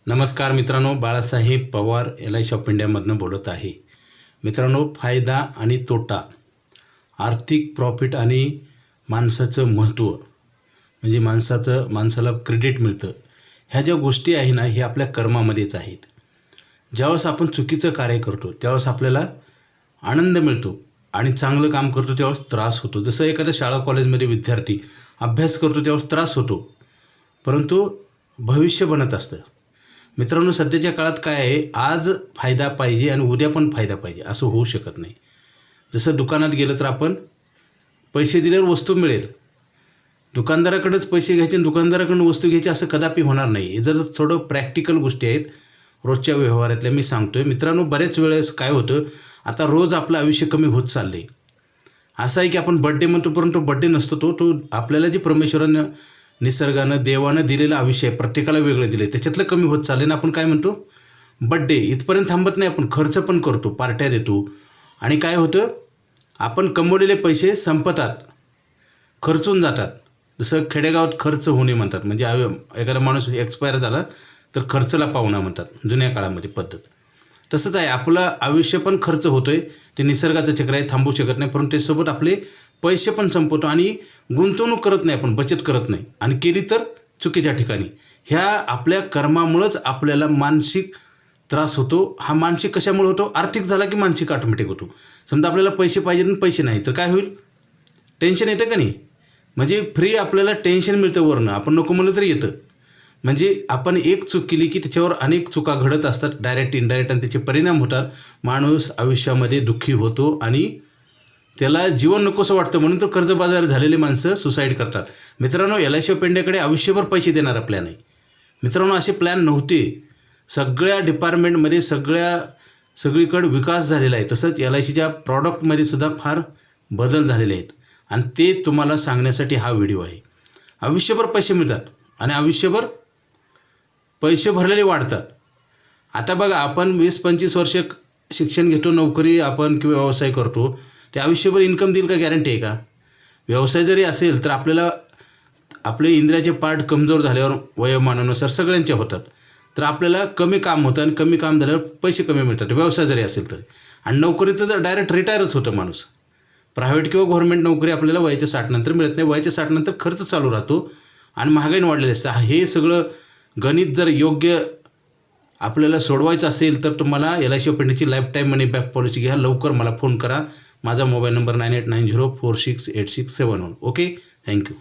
नमस्कार मित्रांनो, Balasaheb Pawar LIC of इंडियामधून बोलत आहे। मित्रांनो, फायदा आणि तोटा, आर्थिक प्रॉफिट आणि माणसाचं महत्त्व म्हणजे माणसाला क्रेडिट मिळतं, ह्या ज्या गोष्टी आहे ना, हे आपल्या कर्मामध्येच आहेत। ज्यावेळेस आपण चुकीचं कार्य करतो त्यावेळेस आपल्याला आनंद मिळतो आणि चांगलं काम करतो त्यावेळेस त्रास होतो। जसं एखाद्या शाळा कॉलेजमध्ये विद्यार्थी अभ्यास करतो त्यावेळेस त्रास होतो, परंतु भविष्य बनत असतं। मित्रांनो, सध्याच्या काळात काय आहे, आज फायदा पाहिजे आणि उद्या पण फायदा पाहिजे असं होऊ शकत नाही। जसं दुकानात गेलं तर आपण पैसे दिल्यावर वस्तू मिळेल, दुकानदाराकडेच पैसे घ्यायचे आणि दुकानदाराकडून वस्तू घ्यायची असं कदापि होणार नाही। हे जर थोडं प्रॅक्टिकल गोष्टी आहेत रोजच्या व्यवहारातल्या मी सांगतोय। मित्रांनो, बऱ्याच वेळेस काय होतं, आता रोज आपलं आयुष्य कमी होत चालले। असं आहे की आपण बड्डे म्हणतो, परंतु बड्डे नसतो तो आपल्याला जी परमेश्वरानं निसर्गानं देवानं दिलेलं आयुष्य आहे, प्रत्येकाला वेगळं दिलं आहे, त्याच्यातलं कमी होत चालले ना। आपण काय म्हणतो, बड्डे इथपर्यंत थांबत नाही, आपण खर्च पण करतो, पार्ट्या देतो आणि काय होतं, आपण कमवलेले पैसे संपतात, खर्चून जातात। जसं खेडेगावात खर्च होणे म्हणतात, म्हणजे एखादा माणूस एक्सपायर झाला तर खर्चला पाहुणा म्हणतात जुन्या काळामध्ये पद्धत। तसंच आहे, आपलं आयुष्य पण खर्च होतोय, ते निसर्गाचं चक्र आहे, थांबू शकत नाही, परंतु त्यासोबत आपले पैसे पण संपवतो आणि गुंतवणूक करत नाही, आपण बचत करत नाही आणि केली तर चुकीच्या ठिकाणी। ह्या आपल्या कर्मामुळेच आपल्याला मानसिक त्रास होतो। हा मानसिक कशामुळे होतो, आर्थिक झाला की मानसिक ऑटोमॅटिक होतो। समजा आपल्याला पैसे पाहिजे आणि पैसे नाही तर काय होईल, टेन्शन येतं का नाही, म्हणजे फ्री आपल्याला टेन्शन मिळतं वरनं, आपण नको म्हणलं तरी येतं। म्हणजे आपण एक चूक केली की त्याच्यावर अनेक चुका घडत असतात, डायरेक्ट इनडायरेक्ट, आणि त्याचे परिणाम होतात। माणूस आयुष्यामध्ये दुःखी होतो आणि त्याला जीवन नकोसं वाटतं, म्हणून तर कर्जबाजार झालेले माणसं सुसाईड करतात। मित्रांनो, LIC ऑफ इंडियाकडे आयुष्यभर पैसे देणारा प्लॅन आहे। मित्रांनो, असे प्लॅन नव्हते, सगळ्या डिपार्टमेंटमध्ये सगळीकडे विकास झालेला आहे। तसंच LICच्या प्रॉडक्टमध्ये सुद्धा फार बदल झालेले आहेत आणि ते तुम्हाला सांगण्यासाठी हा व्हिडिओ आहे। आयुष्यभर पैसे मिळतात आणि आयुष्यभर पैसे भरलेले वाढतात। आता बघा, आपण 20-25 वर्ष शिक्षण घेतो, नोकरी आपण किंवा व्यवसाय करतो, ते आयुष्यभर इन्कम देईल का, गॅरंटी आहे का? व्यवसाय जरी असेल तर आपल्याला आपले इंद्रियाचे पार्ट कमजोर झाल्यावर वयोमानानुसार सगळ्यांच्या होतात, तर आपल्याला कमी काम होतं आणि कमी काम झाल्यावर पैसे कमी मिळतात, व्यवसाय जरी असेल तरी। आणि नोकरीचं तर डायरेक्ट रिटायरच होतं माणूस। प्रायव्हेट किंवा गव्हर्नमेंट नोकरी आपल्याला वयाच्या 60 नंतर मिळत नाही, वयाच्या 60 नंतर खर्च चालू राहतो आणि महागाई वाढलेली असते। हे सगळं गणित जर योग्य आपल्याला सोडवायचं असेल तर तुम्हाला LIC ऑफ इंडियाची लाईफ टाईम मनी बॅक पॉलिसी घ्या। लवकर मला फोन करा, माझा मोबाईल नंबर 9890468671। Okay, thank you.